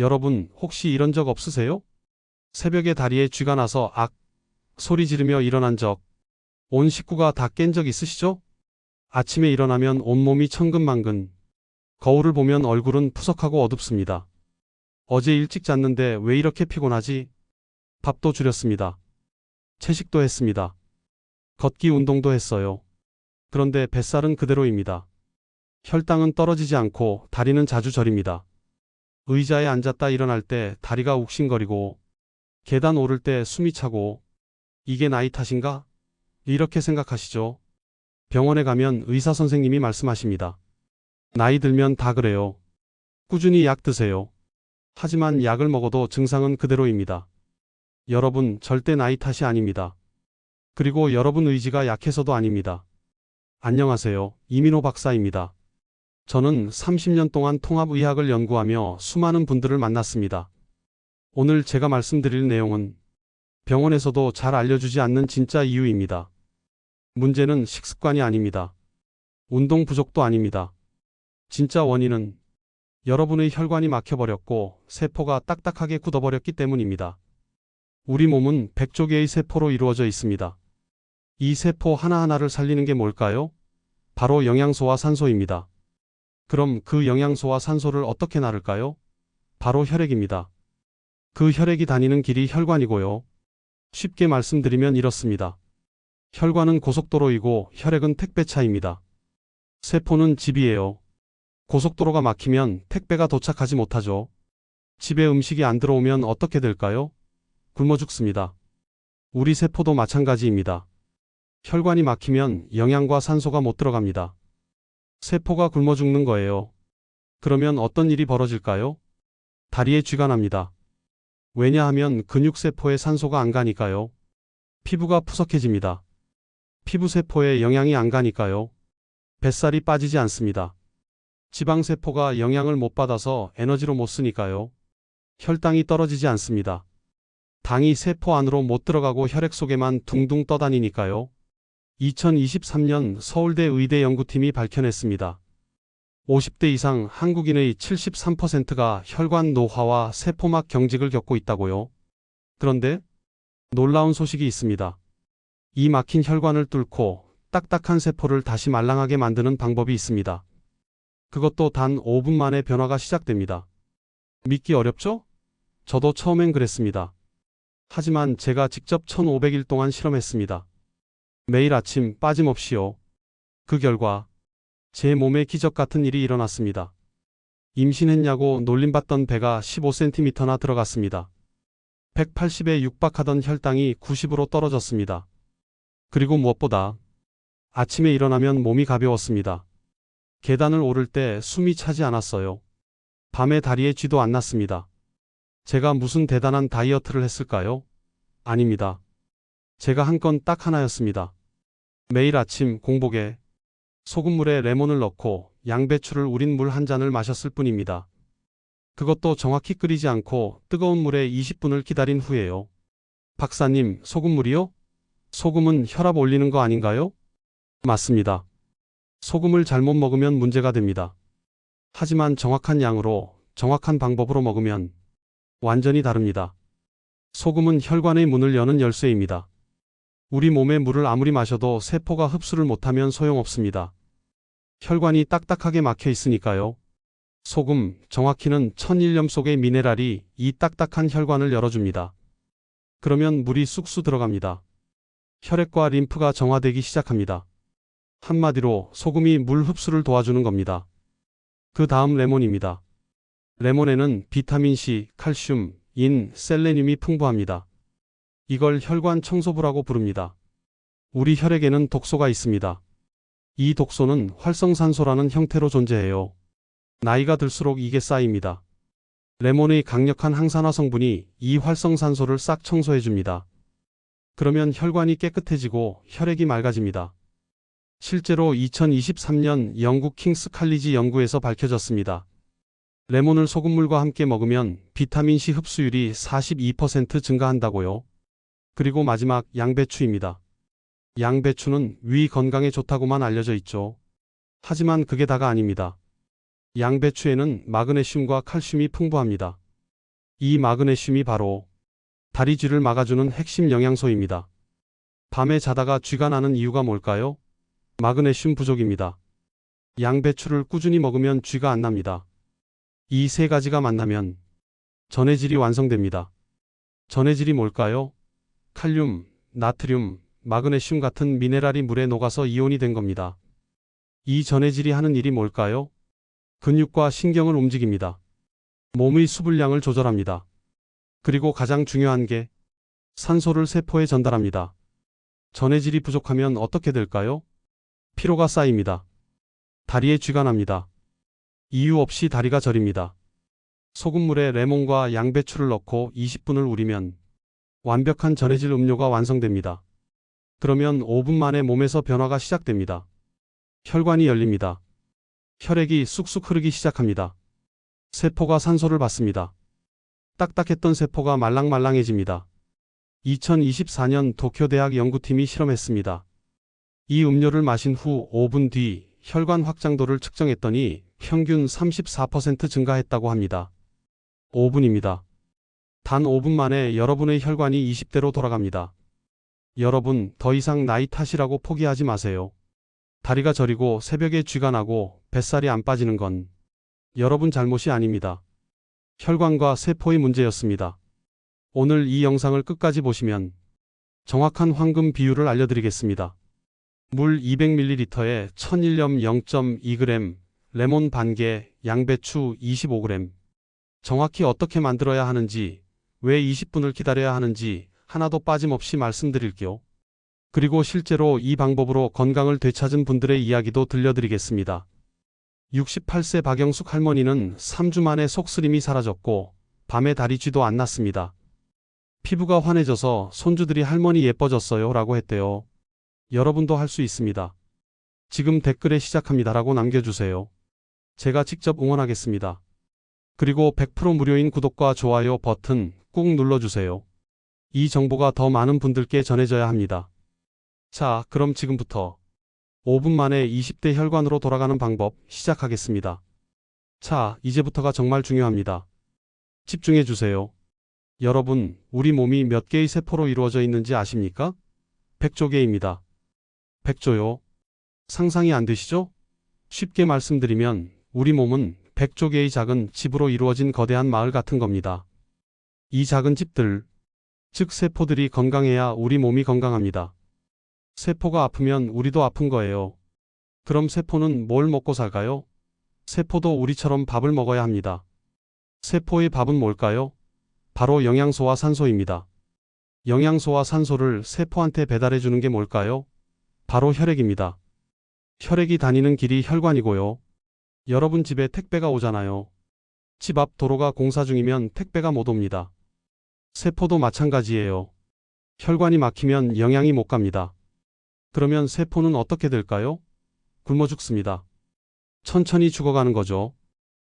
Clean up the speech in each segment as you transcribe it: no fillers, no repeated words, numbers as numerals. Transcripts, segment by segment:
여러분, 혹시 이런 적 없으세요? 새벽에 다리에 쥐가 나서 악 소리 지르며 일어난 적, 온 식구가 다 깬 적 있으시죠? 아침에 일어나면 온몸이 천근만근, 거울을 보면 얼굴은 푸석하고 어둡습니다. 어제 일찍 잤는데 왜 이렇게 피곤하지? 밥도 줄였습니다. 채식도 했습니다. 걷기 운동도 했어요. 그런데 뱃살은 그대로입니다. 혈당은 떨어지지 않고 다리는 자주 저립니다. 의자에 앉았다 일어날 때 다리가 욱신거리고 계단 오를 때 숨이 차고 이게 나이 탓인가? 이렇게 생각하시죠? 병원에 가면 의사 선생님이 말씀하십니다. 나이 들면 다 그래요. 꾸준히 약 드세요. 하지만 약을 먹어도 증상은 그대로입니다. 여러분, 절대 나이 탓이 아닙니다. 그리고 여러분 의지가 약해서도 아닙니다. 안녕하세요. 이민호 박사입니다. 저는 30년 동안 통합의학을 연구하며 수많은 분들을 만났습니다. 오늘 제가 말씀드릴 내용은 병원에서도 잘 알려주지 않는 진짜 이유입니다. 문제는 식습관이 아닙니다. 운동 부족도 아닙니다. 진짜 원인은 여러분의 혈관이 막혀버렸고 세포가 딱딱하게 굳어버렸기 때문입니다. 우리 몸은 100조 개의 세포로 이루어져 있습니다. 이 세포 하나하나를 살리는 게 뭘까요? 바로 영양소와 산소입니다. 그럼 그 영양소와 산소를 어떻게 나를까요? 바로 혈액입니다. 그 혈액이 다니는 길이 혈관이고요. 쉽게 말씀드리면 이렇습니다. 혈관은 고속도로이고 혈액은 택배차입니다. 세포는 집이에요. 고속도로가 막히면 택배가 도착하지 못하죠. 집에 음식이 안 들어오면 어떻게 될까요? 굶어 죽습니다. 우리 세포도 마찬가지입니다. 혈관이 막히면 영양과 산소가 못 들어갑니다. 세포가 굶어 죽는 거예요. 그러면 어떤 일이 벌어질까요? 다리에 쥐가 납니다. 왜냐하면 근육세포에 산소가 안 가니까요. 피부가 푸석해집니다. 피부세포에 영양이 안 가니까요. 뱃살이 빠지지 않습니다. 지방세포가 영양을 못 받아서 에너지로 못 쓰니까요. 혈당이 떨어지지 않습니다. 당이 세포 안으로 못 들어가고 혈액 속에만 둥둥 떠다니니까요. 2023년 서울대 의대 연구팀이 밝혀냈습니다. 50대 이상 한국인의 73%가 혈관 노화와 세포막 경직을 겪고 있다고요. 그런데 놀라운 소식이 있습니다. 이 막힌 혈관을 뚫고 딱딱한 세포를 다시 말랑하게 만드는 방법이 있습니다. 그것도 단 5분 만에 변화가 시작됩니다. 믿기 어렵죠? 저도 처음엔 그랬습니다. 하지만 제가 직접 1500일 동안 실험했습니다. 매일 아침 빠짐없이요. 그 결과 제 몸에 기적 같은 일이 일어났습니다. 임신했냐고 놀림받던 배가 15cm나 들어갔습니다. 180에 육박하던 혈당이 90으로 떨어졌습니다. 그리고 무엇보다 아침에 일어나면 몸이 가벼웠습니다. 계단을 오를 때 숨이 차지 않았어요. 밤에 다리에 쥐도 안 났습니다. 제가 무슨 대단한 다이어트를 했을까요? 아닙니다. 제가 한 건 딱 하나였습니다. 매일 아침 공복에 소금물에 레몬을 넣고 양배추를 우린 물 한 잔을 마셨을 뿐입니다. 그것도 정확히 끓이지 않고 뜨거운 물에 20분을 기다린 후에요. 박사님, 소금물이요? 소금은 혈압 올리는 거 아닌가요? 맞습니다. 소금을 잘못 먹으면 문제가 됩니다. 하지만 정확한 양으로, 정확한 방법으로 먹으면 완전히 다릅니다. 소금은 혈관의 문을 여는 열쇠입니다. 우리 몸의 물을 아무리 마셔도 세포가 흡수를 못하면 소용없습니다. 혈관이 딱딱하게 막혀 있으니까요. 소금, 정확히는 천일염 속의 미네랄이 이 딱딱한 혈관을 열어줍니다. 그러면 물이 쑥쑥 들어갑니다. 혈액과 림프가 정화되기 시작합니다. 한마디로 소금이 물 흡수를 도와주는 겁니다. 그 다음 레몬입니다. 레몬에는 비타민C, 칼슘, 인, 셀레늄이 풍부합니다. 이걸 혈관 청소부라고 부릅니다. 우리 혈액에는 독소가 있습니다. 이 독소는 활성산소라는 형태로 존재해요. 나이가 들수록 이게 쌓입니다. 레몬의 강력한 항산화 성분이 이 활성산소를 싹 청소해줍니다. 그러면 혈관이 깨끗해지고 혈액이 맑아집니다. 실제로 2023년 영국 킹스 칼리지 연구에서 밝혀졌습니다. 레몬을 소금물과 함께 먹으면 비타민C 흡수율이 42% 증가한다고요. 그리고 마지막 양배추입니다. 양배추는 위 건강에 좋다고만 알려져 있죠. 하지만 그게 다가 아닙니다. 양배추에는 마그네슘과 칼슘이 풍부합니다. 이 마그네슘이 바로 다리 쥐를 막아주는 핵심 영양소입니다. 밤에 자다가 쥐가 나는 이유가 뭘까요? 마그네슘 부족입니다. 양배추를 꾸준히 먹으면 쥐가 안 납니다. 이 세 가지가 만나면 전해질이 완성됩니다. 전해질이 뭘까요? 칼륨, 나트륨, 마그네슘 같은 미네랄이 물에 녹아서 이온이 된 겁니다. 이 전해질이 하는 일이 뭘까요? 근육과 신경을 움직입니다. 몸의 수분량을 조절합니다. 그리고 가장 중요한 게 산소를 세포에 전달합니다. 전해질이 부족하면 어떻게 될까요? 피로가 쌓입니다. 다리에 쥐가 납니다. 이유 없이 다리가 저립니다. 소금물에 레몬과 양배추를 넣고 20분을 우리면 완벽한 전해질 음료가 완성됩니다. 그러면 5분 만에 몸에서 변화가 시작됩니다. 혈관이 열립니다. 혈액이 쑥쑥 흐르기 시작합니다. 세포가 산소를 받습니다. 딱딱했던 세포가 말랑말랑해집니다. 2024년 도쿄대학 연구팀이 실험했습니다. 이 음료를 마신 후 5분 뒤 혈관 확장도를 측정했더니 평균 34% 증가했다고 합니다. 5분입니다. 단 5분 만에 여러분의 혈관이 20대로 돌아갑니다. 여러분, 더 이상 나이 탓이라고 포기하지 마세요. 다리가 저리고 새벽에 쥐가 나고 뱃살이 안 빠지는 건 여러분 잘못이 아닙니다. 혈관과 세포의 문제였습니다. 오늘 이 영상을 끝까지 보시면 정확한 황금 비율을 알려드리겠습니다. 물 200ml에 천일염 0.2g, 레몬 반개, 양배추 25g. 정확히 어떻게 만들어야 하는지, 왜 20분을 기다려야 하는지 하나도 빠짐없이 말씀드릴게요. 그리고 실제로 이 방법으로 건강을 되찾은 분들의 이야기도 들려드리겠습니다. 68세 박영숙 할머니는 3주 만에 속쓰림이 사라졌고 밤에 다리 쥐도 안 났습니다. 피부가 환해져서 손주들이 할머니 예뻐졌어요 라고 했대요. 여러분도 할 수 있습니다. 지금 댓글에 시작합니다 라고 남겨주세요. 제가 직접 응원하겠습니다. 그리고 100% 무료인 구독과 좋아요 버튼 꾹 눌러주세요. 이 정보가 더 많은 분들께 전해져야 합니다. 자, 그럼 지금부터 5분 만에 20대 혈관으로 돌아가는 방법 시작하겠습니다. 자, 이제부터가 정말 중요합니다. 집중해주세요. 여러분, 우리 몸이 몇 개의 세포로 이루어져 있는지 아십니까? 100조 개입니다. 100조요? 상상이 안 되시죠? 쉽게 말씀드리면 우리 몸은 100조 개의 작은 집으로 이루어진 거대한 마을 같은 겁니다. 이 작은 집들, 즉 세포들이 건강해야 우리 몸이 건강합니다. 세포가 아프면 우리도 아픈 거예요. 그럼 세포는 뭘 먹고 살까요? 세포도 우리처럼 밥을 먹어야 합니다. 세포의 밥은 뭘까요? 바로 영양소와 산소입니다. 영양소와 산소를 세포한테 배달해 주는 게 뭘까요? 바로 혈액입니다. 혈액이 다니는 길이 혈관이고요. 여러분 집에 택배가 오잖아요. 집 앞 도로가 공사 중이면 택배가 못 옵니다. 세포도 마찬가지예요. 혈관이 막히면 영양이 못 갑니다. 그러면 세포는 어떻게 될까요? 굶어 죽습니다. 천천히 죽어가는 거죠.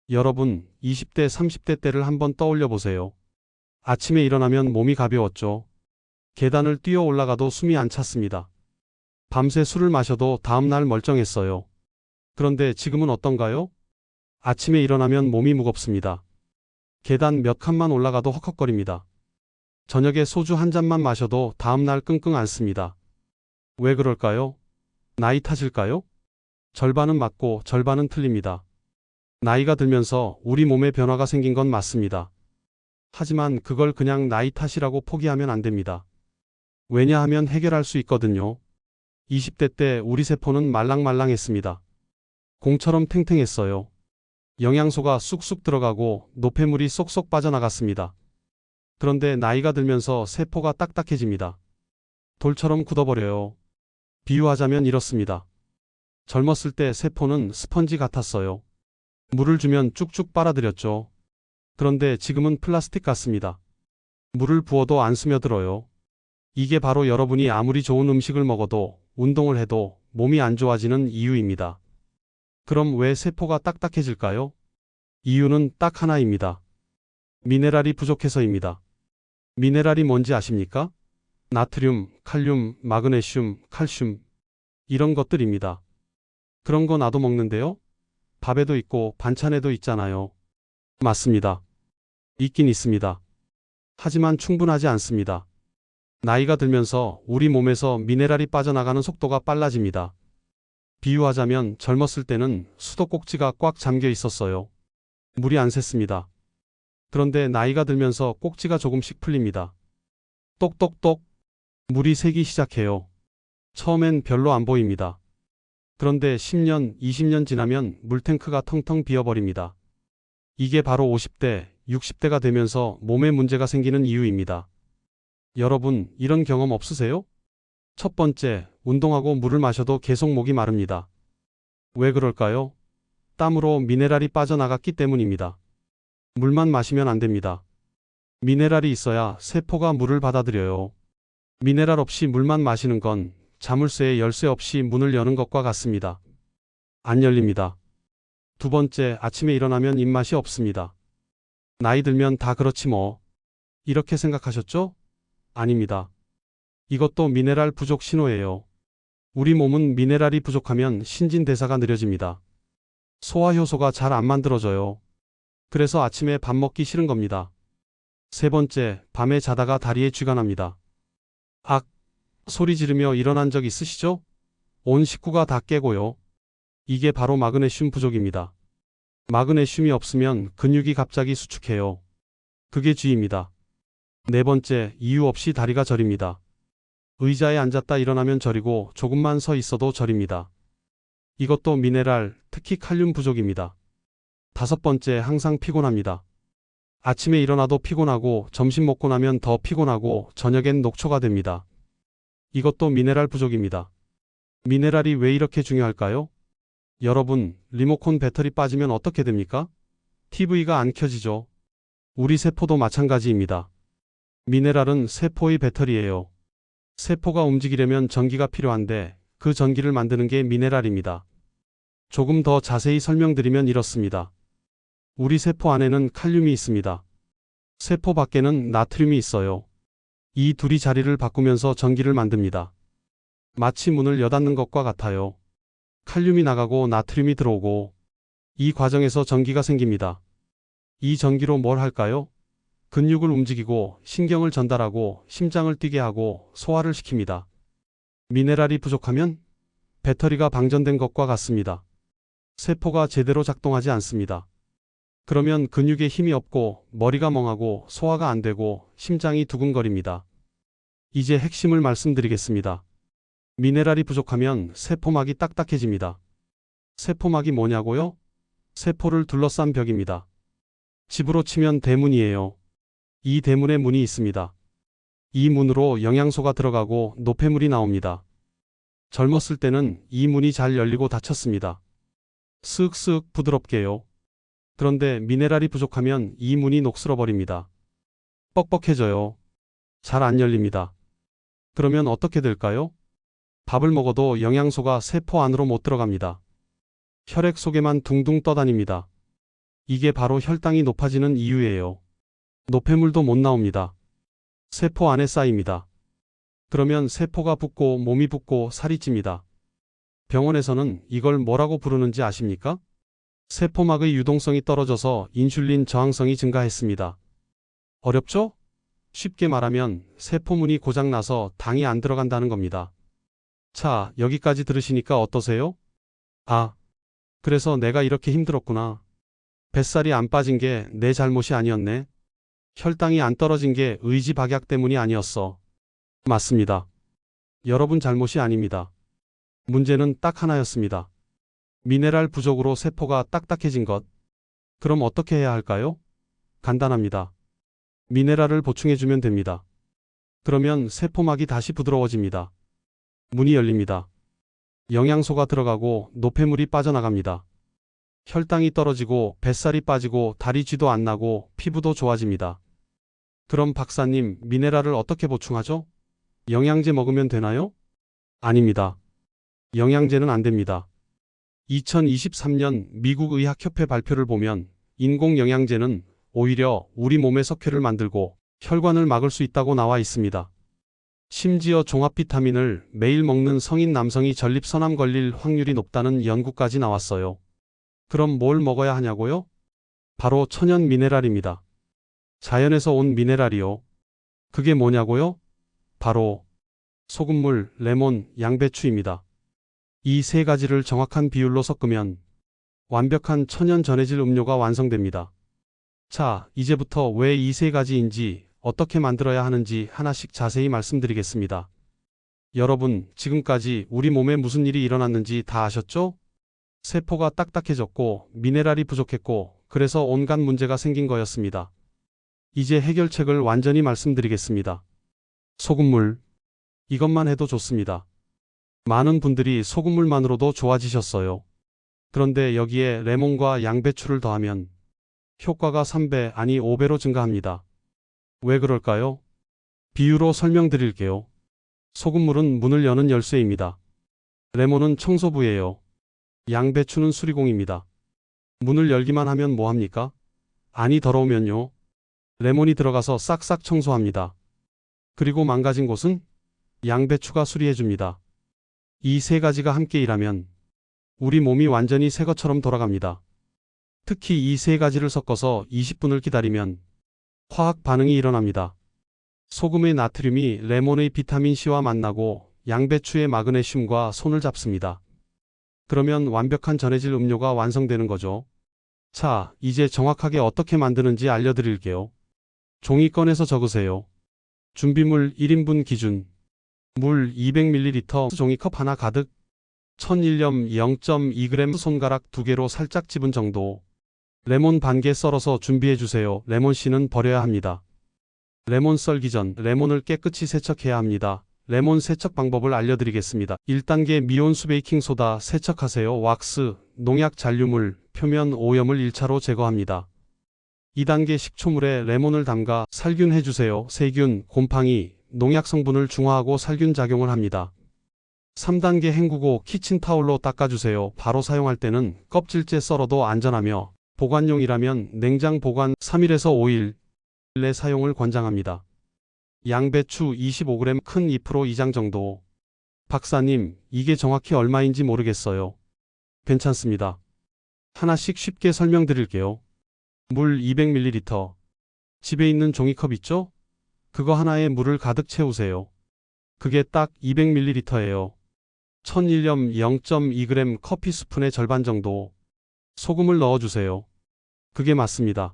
여러분, 20대, 30대 때를 한번 떠올려 보세요. 아침에 일어나면 몸이 가벼웠죠. 계단을 뛰어 올라가도 숨이 안 찼습니다. 밤새 술을 마셔도 다음날 멀쩡했어요. 그런데 지금은 어떤가요? 아침에 일어나면 몸이 무겁습니다. 계단 몇 칸만 올라가도 헉헉거립니다. 저녁에 소주 한 잔만 마셔도 다음날 끙끙 앓습니다. 왜 그럴까요? 나이 탓일까요? 절반은 맞고 절반은 틀립니다. 나이가 들면서 우리 몸에 변화가 생긴 건 맞습니다. 하지만 그걸 그냥 나이 탓이라고 포기하면 안 됩니다. 왜냐하면 해결할 수 있거든요. 20대 때 우리 세포는 말랑말랑했습니다. 공처럼 탱탱했어요. 영양소가 쑥쑥 들어가고 노폐물이 쏙쏙 빠져나갔습니다. 그런데 나이가 들면서 세포가 딱딱해집니다. 돌처럼 굳어버려요. 비유하자면 이렇습니다. 젊었을 때 세포는 스펀지 같았어요. 물을 주면 쭉쭉 빨아들였죠. 그런데 지금은 플라스틱 같습니다. 물을 부어도 안 스며들어요. 이게 바로 여러분이 아무리 좋은 음식을 먹어도 운동을 해도 몸이 안 좋아지는 이유입니다. 그럼 왜 세포가 딱딱해질까요? 이유는 딱 하나입니다. 미네랄이 부족해서입니다. 미네랄이 뭔지 아십니까? 나트륨, 칼륨, 마그네슘, 칼슘 이런 것들입니다. 그런 거 나도 먹는데요. 밥에도 있고 반찬에도 있잖아요. 맞습니다. 있긴 있습니다. 하지만 충분하지 않습니다. 나이가 들면서 우리 몸에서 미네랄이 빠져나가는 속도가 빨라집니다. 비유하자면 젊었을 때는 수도꼭지가 꽉 잠겨 있었어요. 물이 안 샜습니다. 그런데 나이가 들면서 꼭지가 조금씩 풀립니다. 똑똑똑. 물이 새기 시작해요. 처음엔 별로 안 보입니다. 그런데 10년, 20년 지나면 물탱크가 텅텅 비어버립니다. 이게 바로 50대, 60대가 되면서 몸에 문제가 생기는 이유입니다. 여러분, 이런 경험 없으세요? 첫 번째, 운동하고 물을 마셔도 계속 목이 마릅니다. 왜 그럴까요? 땀으로 미네랄이 빠져나갔기 때문입니다. 물만 마시면 안 됩니다. 미네랄이 있어야 세포가 물을 받아들여요. 미네랄 없이 물만 마시는 건 자물쇠에 열쇠 없이 문을 여는 것과 같습니다. 안 열립니다. 두 번째, 아침에 일어나면 입맛이 없습니다. 나이 들면 다 그렇지 뭐. 이렇게 생각하셨죠? 아닙니다. 이것도 미네랄 부족 신호예요. 우리 몸은 미네랄이 부족하면 신진대사가 느려집니다. 소화효소가 잘 안 만들어져요. 그래서 아침에 밥 먹기 싫은 겁니다. 세 번째, 밤에 자다가 다리에 쥐가 납니다. 악! 소리 지르며 일어난 적 있으시죠? 온 식구가 다 깨고요. 이게 바로 마그네슘 부족입니다. 마그네슘이 없으면 근육이 갑자기 수축해요. 그게 쥐입니다. 네 번째, 이유 없이 다리가 저립니다. 의자에 앉았다 일어나면 저리고 조금만 서 있어도 저립니다. 이것도 미네랄, 특히 칼륨 부족입니다. 다섯 번째, 항상 피곤합니다. 아침에 일어나도 피곤하고 점심 먹고 나면 더 피곤하고 저녁엔 녹초가 됩니다. 이것도 미네랄 부족입니다. 미네랄이 왜 이렇게 중요할까요? 여러분, 리모컨 배터리 빠지면 어떻게 됩니까? TV가 안 켜지죠. 우리 세포도 마찬가지입니다. 미네랄은 세포의 배터리예요. 세포가 움직이려면 전기가 필요한데 그 전기를 만드는 게 미네랄입니다. 조금 더 자세히 설명드리면 이렇습니다. 우리 세포 안에는 칼륨이 있습니다. 세포 밖에는 나트륨이 있어요. 이 둘이 자리를 바꾸면서 전기를 만듭니다. 마치 문을 여닫는 것과 같아요. 칼륨이 나가고 나트륨이 들어오고 이 과정에서 전기가 생깁니다. 이 전기로 뭘 할까요? 근육을 움직이고 신경을 전달하고 심장을 뛰게 하고 소화를 시킵니다. 미네랄이 부족하면 배터리가 방전된 것과 같습니다. 세포가 제대로 작동하지 않습니다. 그러면 근육에 힘이 없고 머리가 멍하고 소화가 안 되고 심장이 두근거립니다. 이제 핵심을 말씀드리겠습니다. 미네랄이 부족하면 세포막이 딱딱해집니다. 세포막이 뭐냐고요? 세포를 둘러싼 벽입니다. 집으로 치면 대문이에요. 이 대문에 문이 있습니다. 이 문으로 영양소가 들어가고 노폐물이 나옵니다. 젊었을 때는 이 문이 잘 열리고 닫혔습니다. 쓱쓱 부드럽게요. 그런데 미네랄이 부족하면 이 문이 녹슬어 버립니다. 뻑뻑해져요. 잘 안 열립니다. 그러면 어떻게 될까요? 밥을 먹어도 영양소가 세포 안으로 못 들어갑니다. 혈액 속에만 둥둥 떠다닙니다. 이게 바로 혈당이 높아지는 이유예요. 노폐물도 못 나옵니다. 세포 안에 쌓입니다. 그러면 세포가 붓고 몸이 붓고 살이 찝니다. 병원에서는 이걸 뭐라고 부르는지 아십니까? 세포막의 유동성이 떨어져서 인슐린 저항성이 증가했습니다. 어렵죠? 쉽게 말하면 세포문이 고장나서 당이 안 들어간다는 겁니다. 자, 여기까지 들으시니까 어떠세요? 아, 그래서 내가 이렇게 힘들었구나. 뱃살이 안 빠진 게 내 잘못이 아니었네. 혈당이 안 떨어진 게 의지 박약 때문이 아니었어. 맞습니다. 여러분 잘못이 아닙니다. 문제는 딱 하나였습니다. 미네랄 부족으로 세포가 딱딱해진 것. 그럼 어떻게 해야 할까요? 간단합니다. 미네랄을 보충해주면 됩니다. 그러면 세포막이 다시 부드러워집니다. 문이 열립니다. 영양소가 들어가고 노폐물이 빠져나갑니다. 혈당이 떨어지고 뱃살이 빠지고 다리 쥐도 안 나고 피부도 좋아집니다. 그럼 박사님, 미네랄을 어떻게 보충하죠? 영양제 먹으면 되나요? 아닙니다. 영양제는 안 됩니다. 2023년 미국 의학협회 발표를 보면 인공 영양제는 오히려 우리 몸의 석회를 만들고 혈관을 막을 수 있다고 나와 있습니다. 심지어 종합 비타민을 매일 먹는 성인 남성이 전립선암 걸릴 확률이 높다는 연구까지 나왔어요. 그럼 뭘 먹어야 하냐고요? 바로 천연 미네랄입니다. 자연에서 온 미네랄이요. 그게 뭐냐고요? 바로 소금물, 레몬, 양배추입니다. 이 세 가지를 정확한 비율로 섞으면 완벽한 천연 전해질 음료가 완성됩니다. 자, 이제부터 왜 이 세 가지인지, 어떻게 만들어야 하는지 하나씩 자세히 말씀드리겠습니다. 여러분, 지금까지 우리 몸에 무슨 일이 일어났는지 다 아셨죠? 세포가 딱딱해졌고 미네랄이 부족했고 그래서 온갖 문제가 생긴 거였습니다. 이제 해결책을 완전히 말씀드리겠습니다. 소금물. 이것만 해도 좋습니다. 많은 분들이 소금물만으로도 좋아지셨어요. 그런데 여기에 레몬과 양배추를 더하면 효과가 3배 아니 5배로 증가합니다. 왜 그럴까요? 비유로 설명드릴게요. 소금물은 문을 여는 열쇠입니다. 레몬은 청소부예요. 양배추는 수리공입니다. 문을 열기만 하면 뭐합니까? 안이 더러우면요. 레몬이 들어가서 싹싹 청소합니다. 그리고 망가진 곳은 양배추가 수리해줍니다. 이 세 가지가 함께 일하면 우리 몸이 완전히 새 것처럼 돌아갑니다. 특히 이 세 가지를 섞어서 20분을 기다리면 화학 반응이 일어납니다. 소금의 나트륨이 레몬의 비타민C와 만나고 양배추의 마그네슘과 손을 잡습니다. 그러면 완벽한 전해질 음료가 완성되는 거죠. 자, 이제 정확하게 어떻게 만드는지 알려드릴게요. 종이 꺼내서 적으세요. 준비물 1인분 기준. 물 200ml 종이컵 하나 가득. 천일염 0.2g 손가락 2개로 살짝 집은 정도. 레몬 반 개 썰어서 준비해주세요. 레몬 씨는 버려야 합니다. 레몬 썰기 전 레몬을 깨끗이 세척해야 합니다. 레몬 세척 방법을 알려드리겠습니다. 1단계 미온수 베이킹소다 세척하세요. 왁스, 농약 잔류물, 표면 오염을 1차로 제거합니다. 2단계 식초물에 레몬을 담가 살균 해주세요. 세균, 곰팡이, 농약 성분을 중화하고 살균 작용을 합니다. 3단계 헹구고 키친타올로 닦아주세요. 바로 사용할 때는 껍질째 썰어도 안전하며 보관용이라면 냉장 보관 3일에서 5일 내 사용을 권장합니다. 양배추 25g 큰 잎으로 2장 정도. 박사님, 이게 정확히 얼마인지 모르겠어요. 괜찮습니다. 하나씩 쉽게 설명드릴게요. 물 200ml. 집에 있는 종이컵 있죠? 그거 하나에 물을 가득 채우세요. 그게 딱 200ml예요. 천일염 0.2g 커피 스푼의 절반 정도. 소금을 넣어주세요. 그게 맞습니다.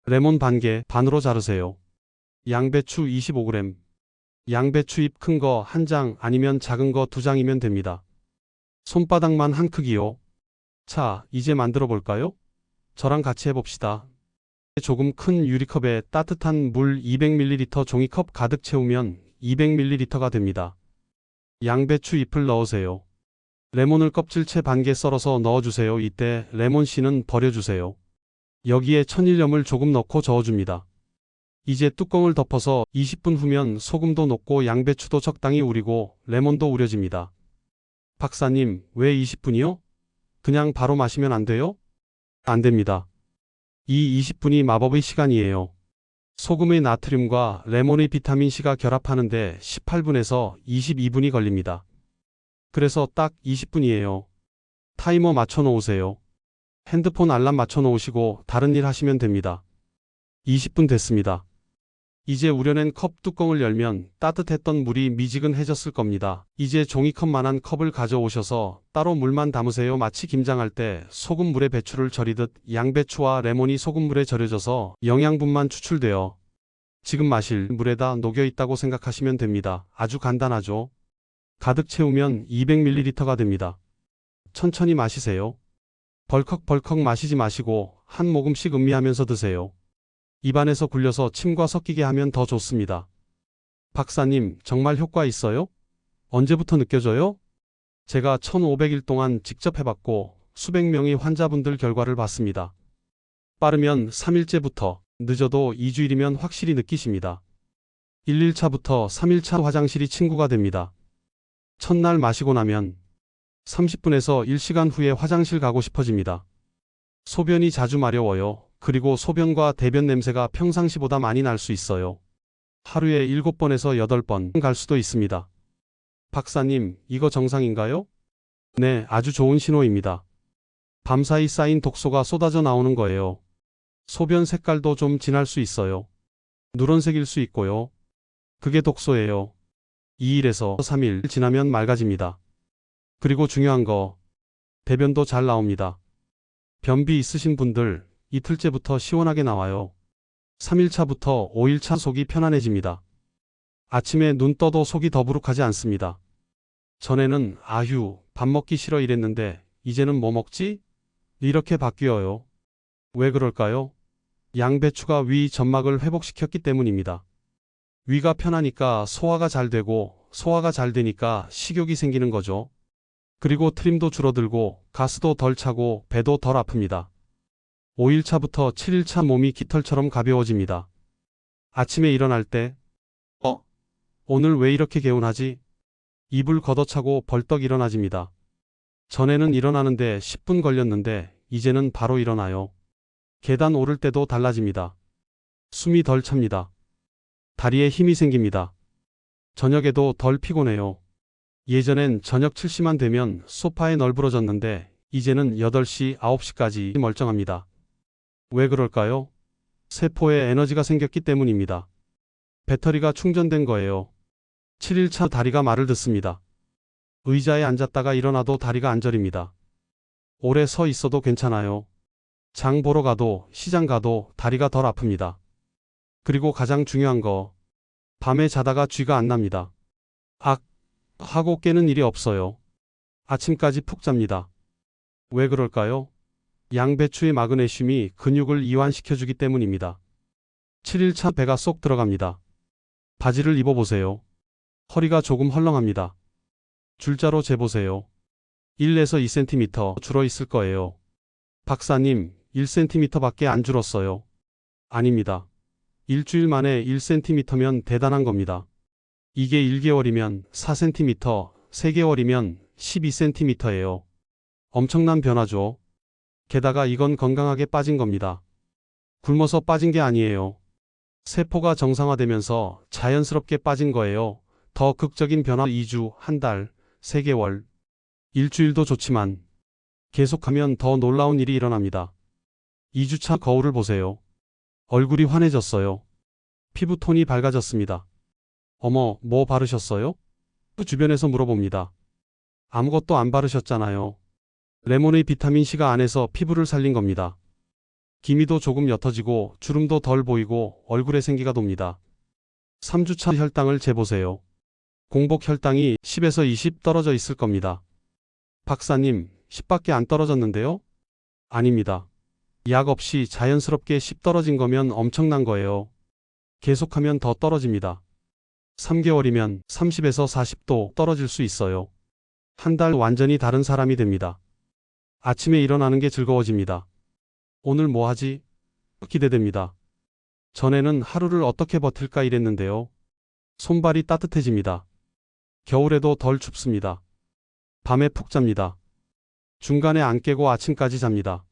레몬 반 개 반으로 자르세요. 양배추 25g. 양배추 잎 큰 거 1장 아니면 작은 거 2장이면 됩니다. 손바닥만 한 크기요. 자, 이제 만들어 볼까요? 저랑 같이 해봅시다. 조금 큰 유리컵에 따뜻한 물 200ml 종이컵 가득 채우면 200ml가 됩니다. 양배추 잎을 넣으세요. 레몬을 껍질째 반 개 썰어서 넣어주세요. 이때 레몬 씨는 버려주세요. 여기에 천일염을 조금 넣고 저어줍니다. 이제 뚜껑을 덮어서 20분 후면 소금도 녹고 양배추도 적당히 우리고 레몬도 우려집니다. 박사님, 왜 20분이요? 그냥 바로 마시면 안 돼요? 안 됩니다. 이 20분이 마법의 시간이에요. 소금의 나트륨과 레몬의 비타민C가 결합하는데 18분에서 22분이 걸립니다. 그래서 딱 20분이에요. 타이머 맞춰 놓으세요. 핸드폰 알람 맞춰 놓으시고 다른 일 하시면 됩니다. 20분 됐습니다. 이제 우려낸 컵 뚜껑을 열면 따뜻했던 물이 미지근해졌을 겁니다. 이제 종이컵만한 컵을 가져오셔서 따로 물만 담으세요. 마치 김장할 때 소금물에 배추를 절이듯 양배추와 레몬이 소금물에 절여져서 영양분만 추출되어 지금 마실 물에다 녹여 있다고 생각하시면 됩니다. 아주 간단하죠? 가득 채우면 200ml가 됩니다. 천천히 마시세요. 벌컥벌컥 마시지 마시고 한 모금씩 음미하면서 드세요. 입안에서 굴려서 침과 섞이게 하면 더 좋습니다. 박사님, 정말 효과 있어요? 언제부터 느껴져요? 제가 1500일 동안 직접 해봤고 수백 명의 환자분들 결과를 봤습니다. 빠르면 3일째부터, 늦어도 2주일이면 확실히 느끼십니다. 1일차부터 3일차 화장실이 친구가 됩니다. 첫날 마시고 나면 30분에서 1시간 후에 화장실 가고 싶어집니다. 소변이 자주 마려워요. 그리고 소변과 대변 냄새가 평상시보다 많이 날 수 있어요. 하루에 7번에서 8번 갈 수도 있습니다. 박사님, 이거 정상인가요? 네, 아주 좋은 신호입니다. 밤사이 쌓인 독소가 쏟아져 나오는 거예요. 소변 색깔도 좀 진할 수 있어요. 누런색일 수 있고요. 그게 독소예요. 2일에서 3일 지나면 맑아집니다. 그리고 중요한 거, 대변도 잘 나옵니다. 변비 있으신 분들 이틀째부터 시원하게 나와요. 3일차부터 5일차 속이 편안해집니다. 아침에 눈 떠도 속이 더부룩하지 않습니다. 전에는 아휴, 밥 먹기 싫어 이랬는데 이제는 뭐 먹지? 이렇게 바뀌어요. 왜 그럴까요? 양배추가 위 점막을 회복시켰기 때문입니다. 위가 편하니까 소화가 잘 되고 소화가 잘 되니까 식욕이 생기는 거죠. 그리고 트림도 줄어들고 가스도 덜 차고 배도 덜 아픕니다. 5일차부터 7일차 몸이 깃털처럼 가벼워집니다. 아침에 일어날 때 오늘 왜 이렇게 개운하지? 이불 걷어차고 벌떡 일어나집니다. 전에는 일어나는데 10분 걸렸는데 이제는 바로 일어나요. 계단 오를 때도 달라집니다. 숨이 덜 찹니다. 다리에 힘이 생깁니다. 저녁에도 덜 피곤해요. 예전엔 저녁 7시만 되면 소파에 널브러졌는데 이제는 8시, 9시까지 멀쩡합니다. 왜 그럴까요? 세포에 에너지가 생겼기 때문입니다. 배터리가 충전된 거예요. 7일차 다리가 말을 듣습니다. 의자에 앉았다가 일어나도 다리가 안 저립니다. 오래 서 있어도 괜찮아요. 장 보러 가도 시장 가도 다리가 덜 아픕니다. 그리고 가장 중요한 거, 밤에 자다가 쥐가 안 납니다. 악! 하고 깨는 일이 없어요. 아침까지 푹 잡니다. 왜 그럴까요? 양배추의 마그네슘이 근육을 이완시켜주기 때문입니다. 7일차 배가 쏙 들어갑니다. 바지를 입어보세요. 허리가 조금 헐렁합니다. 줄자로 재보세요. 1에서 2cm 줄어 있을 거예요. 박사님, 1cm 밖에 안 줄었어요. 아닙니다. 일주일 만에 1cm면 대단한 겁니다. 이게 1개월이면 4cm, 3개월이면 12cm예요. 엄청난 변화죠. 게다가 이건 건강하게 빠진 겁니다. 굶어서 빠진 게 아니에요. 세포가 정상화되면서 자연스럽게 빠진 거예요. 더 극적인 변화 2주, 한 달, 3개월, 일주일도 좋지만 계속하면 더 놀라운 일이 일어납니다. 2주차 거울을 보세요. 얼굴이 환해졌어요. 피부톤이 밝아졌습니다. 어머, 뭐 바르셨어요? 주변에서 물어봅니다. 아무것도 안 바르셨잖아요. 레몬의 비타민C가 안에서 피부를 살린 겁니다. 기미도 조금 옅어지고 주름도 덜 보이고 얼굴에 생기가 돕니다. 3주차 혈당을 재보세요. 공복 혈당이 10에서 20 떨어져 있을 겁니다. 박사님, 10밖에 안 떨어졌는데요? 아닙니다. 약 없이 자연스럽게 10 떨어진 거면 엄청난 거예요. 계속하면 더 떨어집니다. 3개월이면 30에서 40도 떨어질 수 있어요. 한 달 완전히 다른 사람이 됩니다. 아침에 일어나는 게 즐거워집니다. 오늘 뭐 하지? 기대됩니다. 전에는 하루를 어떻게 버틸까 이랬는데요. 손발이 따뜻해집니다. 겨울에도 덜 춥습니다. 밤에 푹 잡니다. 중간에 안 깨고 아침까지 잡니다.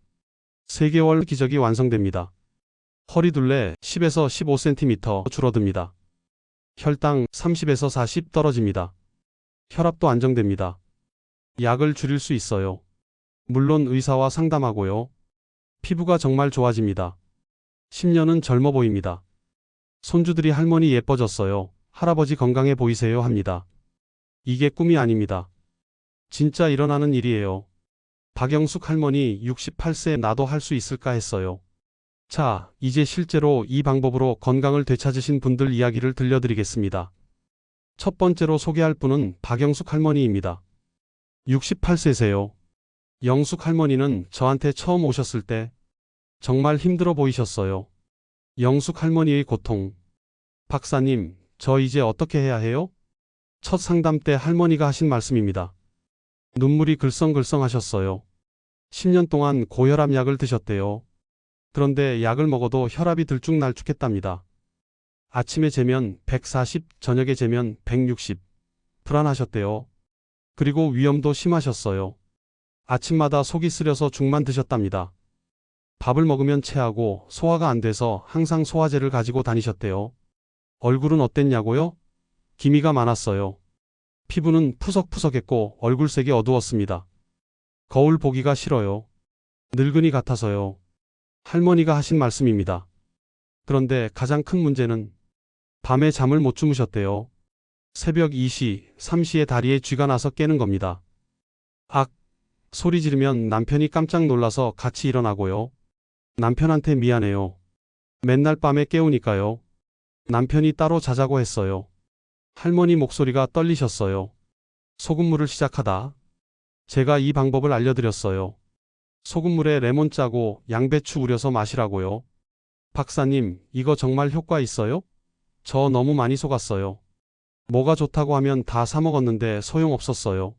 3개월 기적이 완성됩니다. 허리둘레 10에서 15cm 줄어듭니다. 혈당 30에서 40 떨어집니다. 혈압도 안정됩니다. 약을 줄일 수 있어요. 물론 의사와 상담하고요. 피부가 정말 좋아집니다. 10년은 젊어 보입니다. 손주들이 할머니 예뻐졌어요. 할아버지 건강해 보이세요 합니다. 이게 꿈이 아닙니다. 진짜 일어나는 일이에요. 박영숙 할머니 68세 나도 할 수 있을까 했어요. 자, 이제 실제로 이 방법으로 건강을 되찾으신 분들 이야기를 들려드리겠습니다. 첫 번째로 소개할 분은 박영숙 할머니입니다. 68세세요. 영숙 할머니는 저한테 처음 오셨을 때 정말 힘들어 보이셨어요. 영숙 할머니의 고통. 박사님, 저 이제 어떻게 해야 해요? 첫 상담 때 할머니가 하신 말씀입니다. 눈물이 글썽글썽 하셨어요. 10년 동안 고혈압 약을 드셨대요. 그런데 약을 먹어도 혈압이 들쭉날쭉했답니다. 아침에 재면 140, 저녁에 재면 160. 불안하셨대요. 그리고 위염도 심하셨어요. 아침마다 속이 쓰려서 죽만 드셨답니다. 밥을 먹으면 체하고 소화가 안 돼서 항상 소화제를 가지고 다니셨대요. 얼굴은 어땠냐고요? 기미가 많았어요. 피부는 푸석푸석했고 얼굴색이 어두웠습니다. 거울 보기가 싫어요. 늙은이 같아서요. 할머니가 하신 말씀입니다. 그런데 가장 큰 문제는 밤에 잠을 못 주무셨대요. 새벽 2시, 3시에 다리에 쥐가 나서 깨는 겁니다. 악! 소리 지르면 남편이 깜짝 놀라서 같이 일어나고요. 남편한테 미안해요. 맨날 밤에 깨우니까요. 남편이 따로 자자고 했어요. 할머니 목소리가 떨리셨어요. 소금물을 시작하다. 제가 이 방법을 알려드렸어요. 소금물에 레몬 짜고 양배추 우려서 마시라고요. 박사님, 이거 정말 효과 있어요? 저 너무 많이 속았어요. 뭐가 좋다고 하면 다 사먹었는데 소용없었어요.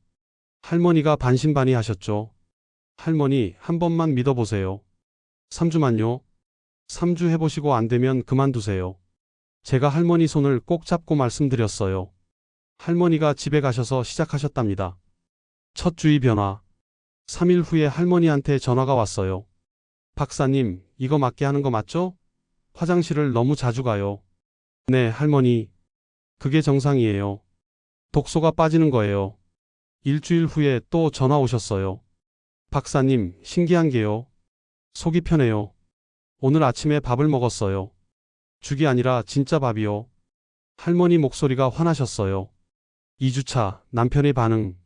할머니가 반신반의하셨죠. 할머니, 한 번만 믿어보세요. 3주만요. 3주 해보시고 안 되면 그만두세요. 제가 할머니 손을 꼭 잡고 말씀드렸어요. 할머니가 집에 가셔서 시작하셨답니다. 첫 주의 변화. 3일 후에 할머니한테 전화가 왔어요. 박사님, 이거 맞게 하는 거 맞죠? 화장실을 너무 자주 가요. 네, 할머니. 그게 정상이에요. 독소가 빠지는 거예요. 일주일 후에 또 전화 오셨어요. 박사님, 신기한 게요. 속이 편해요. 오늘 아침에 밥을 먹었어요. 죽이 아니라 진짜 밥이요. 할머니 목소리가 화나셨어요. 2주차, 남편의 반응.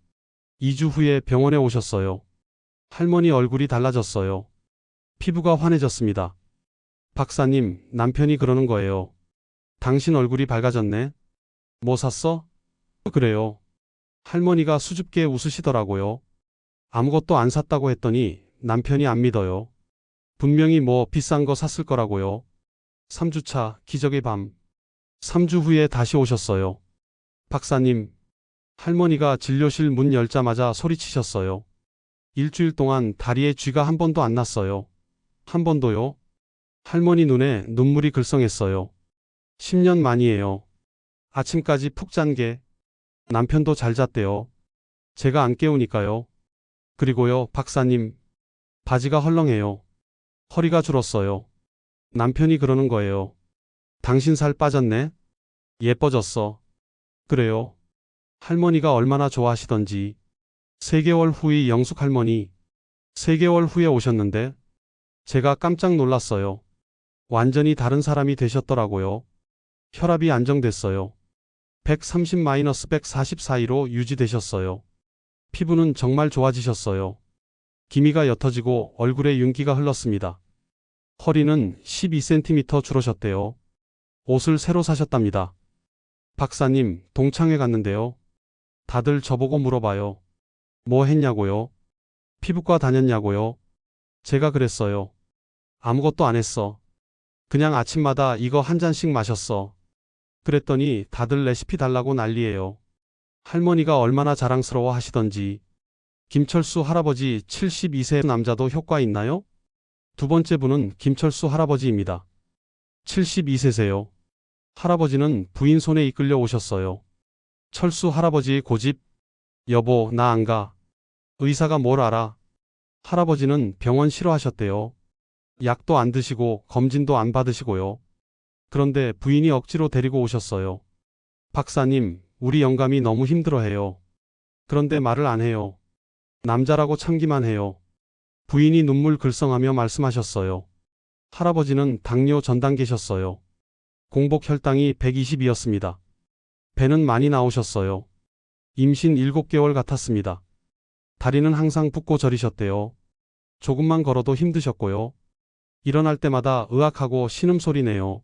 2주 후에 병원에 오셨어요. 할머니 얼굴이 달라졌어요. 피부가 환해졌습니다. 박사님, 남편이 그러는 거예요. 당신 얼굴이 밝아졌네. 뭐 샀어? 그래요. 할머니가 수줍게 웃으시더라고요. 아무것도 안 샀다고 했더니 남편이 안 믿어요. 분명히 뭐 비싼 거 샀을 거라고요. 3주차, 기적의 밤. 3주 후에 다시 오셨어요. 박사님, 할머니가 진료실 문 열자마자 소리치셨어요. 일주일 동안 다리에 쥐가 한 번도 안 났어요. 한 번도요? 할머니 눈에 눈물이 글썽했어요. 10년 만이에요. 아침까지 푹 잔 게. 남편도 잘 잤대요. 제가 안 깨우니까요. 그리고요, 박사님. 바지가 헐렁해요. 허리가 줄었어요. 남편이 그러는 거예요. 당신 살 빠졌네? 예뻐졌어. 그래요. 할머니가 얼마나 좋아하시던지. 3개월 후의 영숙 할머니. 3개월 후에 오셨는데 제가 깜짝 놀랐어요. 완전히 다른 사람이 되셨더라고요. 혈압이 안정됐어요. 130-140 사이로 유지되셨어요. 피부는 정말 좋아지셨어요. 기미가 옅어지고 얼굴에 윤기가 흘렀습니다. 허리는 12cm 줄으셨대요. 옷을 새로 사셨답니다. 박사님, 동창회 갔는데요. 다들 저보고 물어봐요. 뭐 했냐고요? 피부과 다녔냐고요? 제가 그랬어요. 아무것도 안 했어. 그냥 아침마다 이거 한 잔씩 마셨어. 그랬더니 다들 레시피 달라고 난리예요. 할머니가 얼마나 자랑스러워 하시던지. 김철수 할아버지 72세 남자도 효과 있나요? 두 번째 분은 김철수 할아버지입니다. 72세세요. 할아버지는 부인 손에 이끌려 오셨어요. 철수 할아버지의 고집. 여보, 나 안 가. 의사가 뭘 알아. 할아버지는 병원 싫어하셨대요. 약도 안 드시고 검진도 안 받으시고요. 그런데 부인이 억지로 데리고 오셨어요. 박사님, 우리 영감이 너무 힘들어해요. 그런데 말을 안 해요. 남자라고 참기만 해요. 부인이 눈물 글썽하며 말씀하셨어요. 할아버지는 당뇨 전 단계셨어요. 공복 혈당이 120이었습니다. 배는 많이 나오셨어요. 임신 7개월 같았습니다. 다리는 항상 붓고 저리셨대요. 조금만 걸어도 힘드셨고요. 일어날 때마다 으악하고 신음소리네요.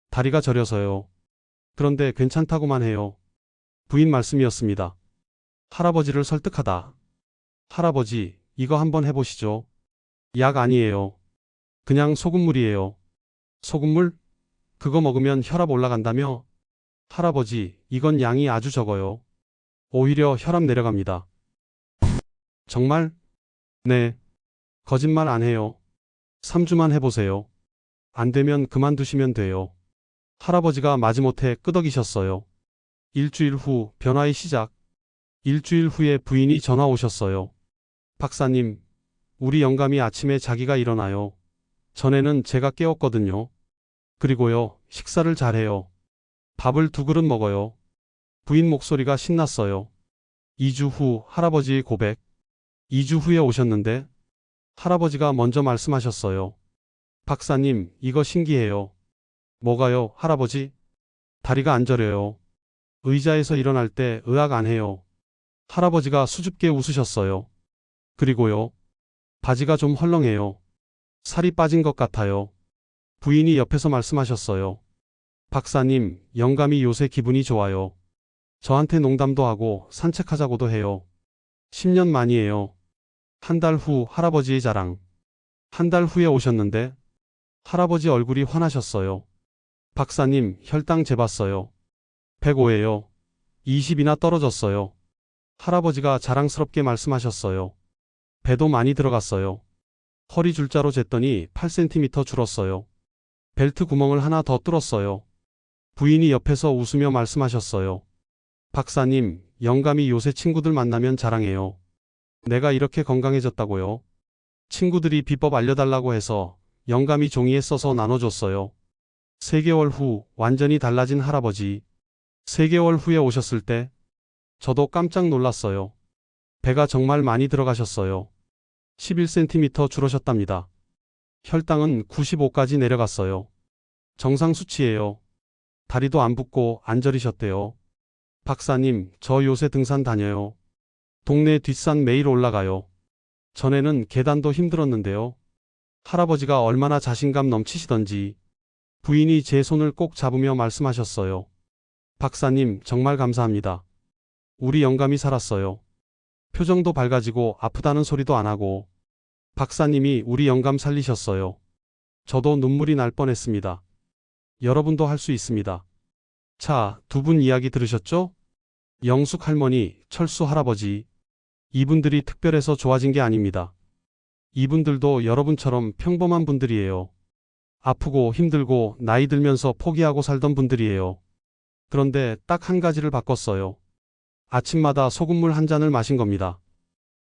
다리가 저려서요. 그런데 괜찮다고만 해요. 부인 말씀이었습니다. 할아버지를 설득하다. 할아버지, 이거 한번 해보시죠. 약 아니에요. 그냥 소금물이에요. 소금물? 그거 먹으면 혈압 올라간다며? 할아버지, 이건 양이 아주 적어요. 오히려 혈압 내려갑니다. 정말? 네. 거짓말 안 해요. 3주만 해보세요. 안 되면 그만두시면 돼요. 할아버지가 마지못해 끄덕이셨어요. 일주일 후 변화의 시작. 일주일 후에 부인이 전화 오셨어요. 박사님, 우리 영감이 아침에 자기가 일어나요. 전에는 제가 깨웠거든요. 그리고요, 식사를 잘해요. 밥을 2그릇 먹어요. 부인 목소리가 신났어요. 2주 후 할아버지의 고백. 2주 후에 오셨는데 할아버지가 먼저 말씀하셨어요. 박사님, 이거 신기해요. 뭐가요, 할아버지? 다리가 안 저려요. 의자에서 일어날 때 의학 안 해요. 할아버지가 수줍게 웃으셨어요. 그리고요. 바지가 좀 헐렁해요. 살이 빠진 것 같아요. 부인이 옆에서 말씀하셨어요. 박사님, 영감이 요새 기분이 좋아요. 저한테 농담도 하고 산책하자고도 해요. 10년 만이에요. 한 달 후 할아버지의 자랑. 한 달 후에 오셨는데 할아버지 얼굴이 환하셨어요. 박사님, 혈당 재봤어요. 105예요. 20이나 떨어졌어요. 할아버지가 자랑스럽게 말씀하셨어요. 배도 많이 들어갔어요. 허리 줄자로 쟀더니 8cm 줄었어요. 벨트 구멍을 하나 더 뚫었어요. 부인이 옆에서 웃으며 말씀하셨어요. 박사님, 영감이 요새 친구들 만나면 자랑해요. 내가 이렇게 건강해졌다고요. 친구들이 비법 알려달라고 해서 영감이 종이에 써서 나눠줬어요. 3개월 후 완전히 달라진 할아버지. 3개월 후에 오셨을 때 저도 깜짝 놀랐어요. 배가 정말 많이 들어가셨어요. 11cm 줄으셨답니다. 혈당은 95까지 내려갔어요. 정상 수치예요. 다리도 안 붓고 안 저리셨대요. 박사님, 저 요새 등산 다녀요. 동네 뒷산 매일 올라가요. 전에는 계단도 힘들었는데요. 할아버지가 얼마나 자신감 넘치시던지 부인이 제 손을 꼭 잡으며 말씀하셨어요. 박사님, 정말 감사합니다. 우리 영감이 살았어요. 표정도 밝아지고 아프다는 소리도 안 하고 박사님이 우리 영감 살리셨어요. 저도 눈물이 날 뻔했습니다. 여러분도 할 수 있습니다. 자, 두 분 이야기 들으셨죠? 영숙 할머니, 철수 할아버지. 이분들이 특별해서 좋아진 게 아닙니다. 이분들도 여러분처럼 평범한 분들이에요. 아프고 힘들고 나이 들면서 포기하고 살던 분들이에요. 그런데 딱 한 가지를 바꿨어요. 아침마다 소금물 한 잔을 마신 겁니다.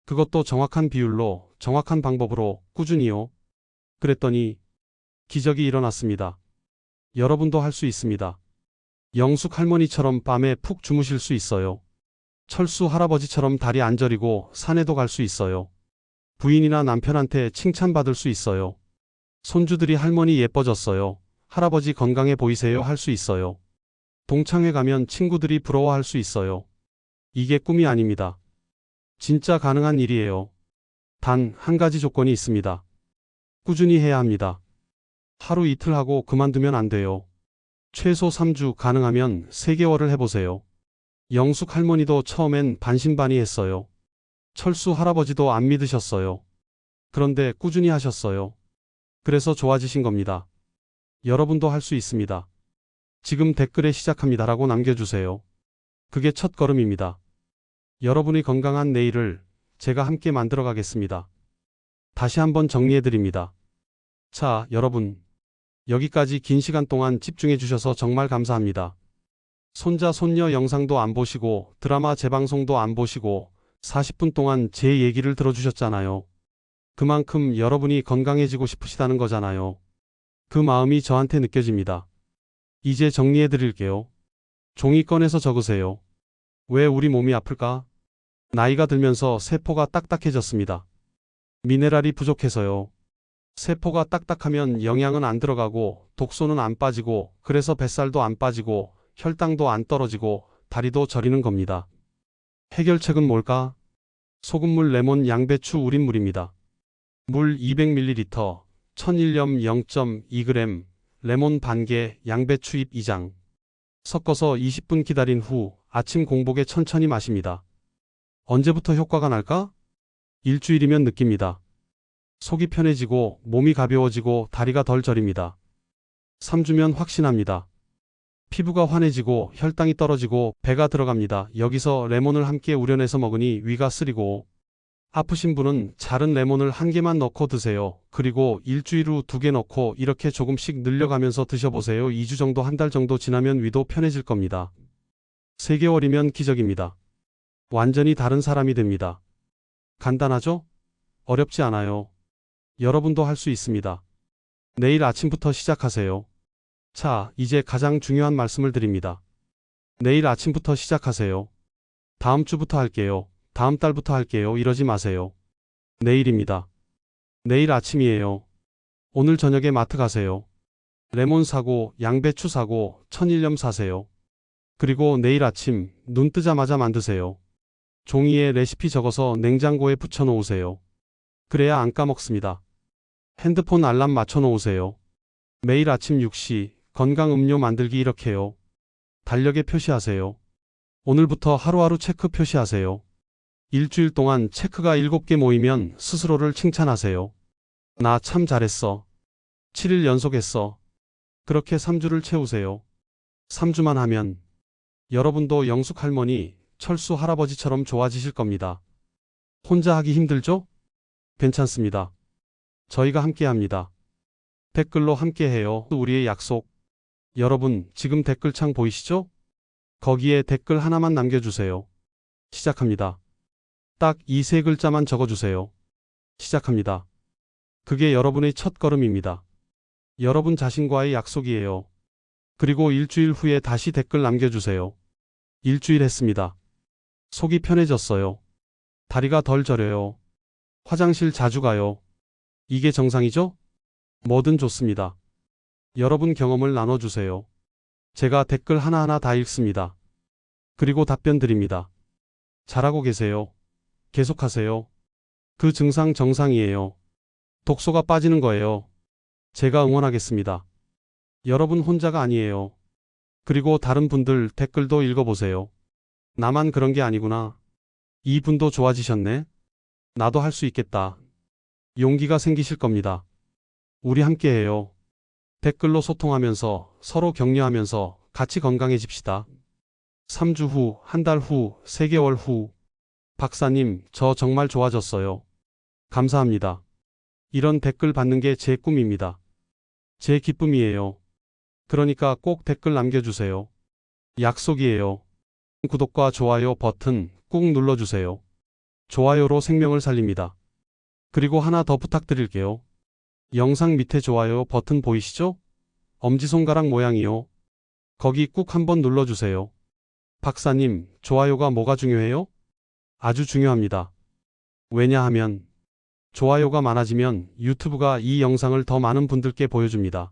그것도 정확한 비율로, 정확한 방법으로, 꾸준히요. 그랬더니 기적이 일어났습니다. 여러분도 할 수 있습니다. 영숙 할머니처럼 밤에 푹 주무실 수 있어요. 철수 할아버지처럼 다리 안 저리고 산에도 갈 수 있어요. 부인이나 남편한테 칭찬받을 수 있어요. 손주들이 할머니 예뻐졌어요. 할아버지 건강해 보이세요 할 수 있어요. 동창회 가면 친구들이 부러워할 수 있어요. 이게 꿈이 아닙니다. 진짜 가능한 일이에요. 단 한 가지 조건이 있습니다. 꾸준히 해야 합니다. 하루 이틀 하고 그만두면 안 돼요. 최소 3주, 가능하면 3개월을 해보세요. 영숙 할머니도 처음엔 반신반의했어요. 철수 할아버지도 안 믿으셨어요. 그런데 꾸준히 하셨어요. 그래서 좋아지신 겁니다. 여러분도 할 수 있습니다. 지금 댓글에 시작합니다라고 남겨주세요. 그게 첫 걸음입니다. 여러분의 건강한 내일을 제가 함께 만들어 가겠습니다. 다시 한번 정리해드립니다. 자, 여러분. 여기까지 긴 시간 동안 집중해 주셔서 정말 감사합니다. 손자, 손녀 영상도 안 보시고 드라마 재방송도 안 보시고 40분 동안 제 얘기를 들어주셨잖아요. 그만큼 여러분이 건강해지고 싶으시다는 거잖아요. 그 마음이 저한테 느껴집니다. 이제 정리해 드릴게요. 종이 꺼내서 적으세요. 왜 우리 몸이 아플까? 나이가 들면서 세포가 딱딱해졌습니다. 미네랄이 부족해서요. 세포가 딱딱하면 영양은 안 들어가고 독소는 안 빠지고 그래서 뱃살도 안 빠지고 혈당도 안 떨어지고 다리도 저리는 겁니다. 해결책은 뭘까? 소금물, 레몬, 양배추, 우린 물입니다. 물 200ml, 천일염 0.2g, 레몬 반개, 양배추 잎 2장. 섞어서 20분 기다린 후 아침 공복에 천천히 마십니다. 언제부터 효과가 날까? 일주일이면 느낍니다. 속이 편해지고 몸이 가벼워지고 다리가 덜 저립니다. 3주면 확신합니다. 피부가 환해지고 혈당이 떨어지고 배가 들어갑니다. 여기서 레몬을 함께 우려내서 먹으니 위가 쓰리고 아프신 분은 자른 레몬을 1개만 넣고 드세요. 그리고 일주일 후 2개 넣고 이렇게 조금씩 늘려가면서 드셔보세요. 2주 정도, 한 달 정도 지나면 위도 편해질 겁니다. 3개월이면 기적입니다. 완전히 다른 사람이 됩니다. 간단하죠? 어렵지 않아요. 여러분도 할 수 있습니다. 내일 아침부터 시작하세요. 자, 이제 가장 중요한 말씀을 드립니다. 내일 아침부터 시작하세요. 다음 주부터 할게요. 다음 달부터 할게요. 이러지 마세요. 내일입니다. 내일 아침이에요. 오늘 저녁에 마트 가세요. 레몬 사고, 양배추 사고, 천일염 사세요. 그리고 내일 아침 눈 뜨자마자 만드세요. 종이에 레시피 적어서 냉장고에 붙여 놓으세요. 그래야 안 까먹습니다. 핸드폰 알람 맞춰 놓으세요. 매일 아침 6시 건강 음료 만들기 이렇게요. 달력에 표시하세요. 오늘부터 하루하루 체크 표시하세요. 일주일 동안 체크가 7개 모이면 스스로를 칭찬하세요. 나 참 잘했어. 7일 연속했어. 그렇게 3주를 채우세요. 3주만 하면 여러분도 영숙 할머니, 철수 할아버지처럼 좋아지실 겁니다. 혼자 하기 힘들죠? 괜찮습니다. 저희가 함께 합니다. 댓글로 함께 해요. 우리의 약속. 여러분, 지금 댓글창 보이시죠? 거기에 댓글 하나만 남겨주세요. 시작합니다. 딱 이 세 글자만 적어주세요. 시작합니다. 그게 여러분의 첫 걸음입니다. 여러분 자신과의 약속이에요. 그리고 일주일 후에 다시 댓글 남겨주세요. 일주일 했습니다. 속이 편해졌어요. 다리가 덜 저려요. 화장실 자주 가요. 이게 정상이죠? 뭐든 좋습니다. 여러분 경험을 나눠주세요. 제가 댓글 하나하나 다 읽습니다. 그리고 답변 드립니다. 잘하고 계세요. 계속하세요. 그 증상 정상이에요. 독소가 빠지는 거예요. 제가 응원하겠습니다. 여러분 혼자가 아니에요. 그리고 다른 분들 댓글도 읽어보세요. 나만 그런 게 아니구나. 이 분도 좋아지셨네. 나도 할 수 있겠다. 용기가 생기실 겁니다. 우리 함께해요. 댓글로 소통하면서 서로 격려하면서 같이 건강해집시다. 3주 후, 한 달 후, 3개월 후. 박사님, 저 정말 좋아졌어요. 감사합니다. 이런 댓글 받는 게 제 꿈입니다. 제 기쁨이에요. 그러니까 꼭 댓글 남겨주세요. 약속이에요. 구독과 좋아요 버튼 꾹 눌러주세요. 좋아요로 생명을 살립니다. 그리고 하나 더 부탁드릴게요. 영상 밑에 좋아요 버튼 보이시죠? 엄지손가락 모양이요. 거기 꾹 한번 눌러주세요. 박사님, 좋아요가 뭐가 중요해요? 아주 중요합니다. 왜냐하면 좋아요가 많아지면 유튜브가 이 영상을 더 많은 분들께 보여줍니다.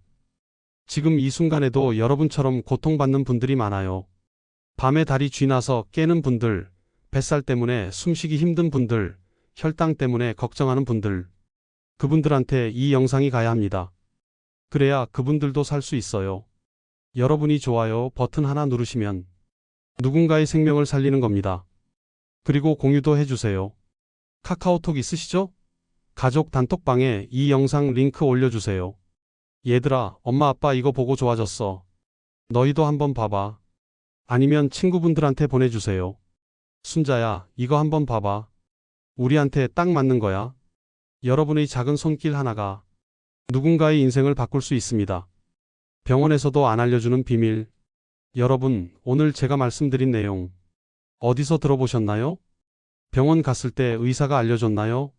지금 이 순간에도 여러분처럼 고통받는 분들이 많아요. 밤에 다리 쥐나서 깨는 분들, 뱃살 때문에 숨쉬기 힘든 분들, 혈당 때문에 걱정하는 분들, 그분들한테 이 영상이 가야 합니다. 그래야 그분들도 살 수 있어요. 여러분이 좋아요 버튼 하나 누르시면 누군가의 생명을 살리는 겁니다. 그리고 공유도 해주세요. 카카오톡 있으시죠? 가족 단톡방에 이 영상 링크 올려주세요. 얘들아, 엄마 아빠 이거 보고 좋아졌어. 너희도 한번 봐봐. 아니면 친구분들한테 보내주세요. 순자야, 이거 한번 봐봐. 우리한테 딱 맞는 거야. 여러분의 작은 손길 하나가 누군가의 인생을 바꿀 수 있습니다. 병원에서도 안 알려주는 비밀. 여러분, 오늘 제가 말씀드린 내용 어디서 들어보셨나요? 병원 갔을 때 의사가 알려줬나요?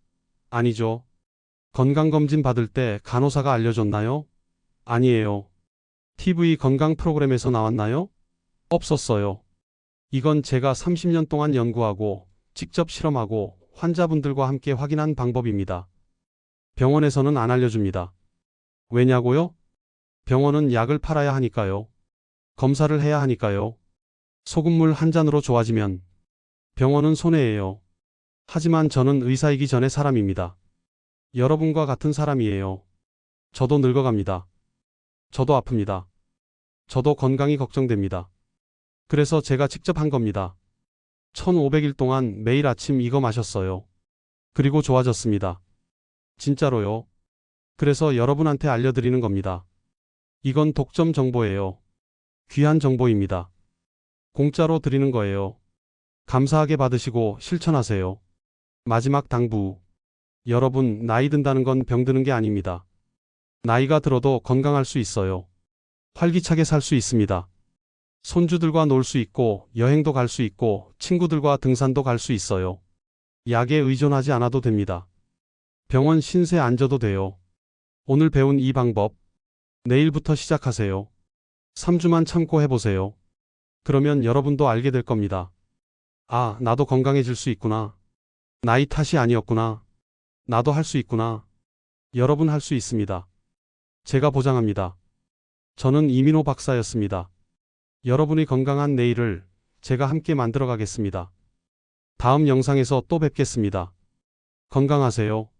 아니죠. 건강검진 받을 때 간호사가 알려줬나요? 아니에요. TV 건강 프로그램에서 나왔나요? 없었어요. 이건 제가 30년 동안 연구하고 직접 실험하고 환자분들과 함께 확인한 방법입니다. 병원에서는 안 알려줍니다. 왜냐고요? 병원은 약을 팔아야 하니까요. 검사를 해야 하니까요. 소금물 한 잔으로 좋아지면 병원은 손해예요. 하지만 저는 의사이기 전에 사람입니다. 여러분과 같은 사람이에요. 저도 늙어갑니다. 저도 아픕니다. 저도 건강이 걱정됩니다. 그래서 제가 직접 한 겁니다. 1500일 동안 매일 아침 이거 마셨어요. 그리고 좋아졌습니다. 진짜로요. 그래서 여러분한테 알려드리는 겁니다. 이건 독점 정보예요. 귀한 정보입니다. 공짜로 드리는 거예요. 감사하게 받으시고 실천하세요. 마지막 당부. 여러분, 나이 든다는 건 병드는 게 아닙니다. 나이가 들어도 건강할 수 있어요. 활기차게 살 수 있습니다. 손주들과 놀 수 있고 여행도 갈 수 있고 친구들과 등산도 갈 수 있어요. 약에 의존하지 않아도 됩니다. 병원 신세 안 져도 돼요. 오늘 배운 이 방법, 내일부터 시작하세요. 3주만 참고 해보세요. 그러면 여러분도 알게 될 겁니다. 아, 나도 건강해질 수 있구나. 나이 탓이 아니었구나. 나도 할 수 있구나. 여러분 할 수 있습니다. 제가 보장합니다. 저는 이민호 박사였습니다. 여러분의 건강한 내일을 제가 함께 만들어 가겠습니다. 다음 영상에서 또 뵙겠습니다. 건강하세요.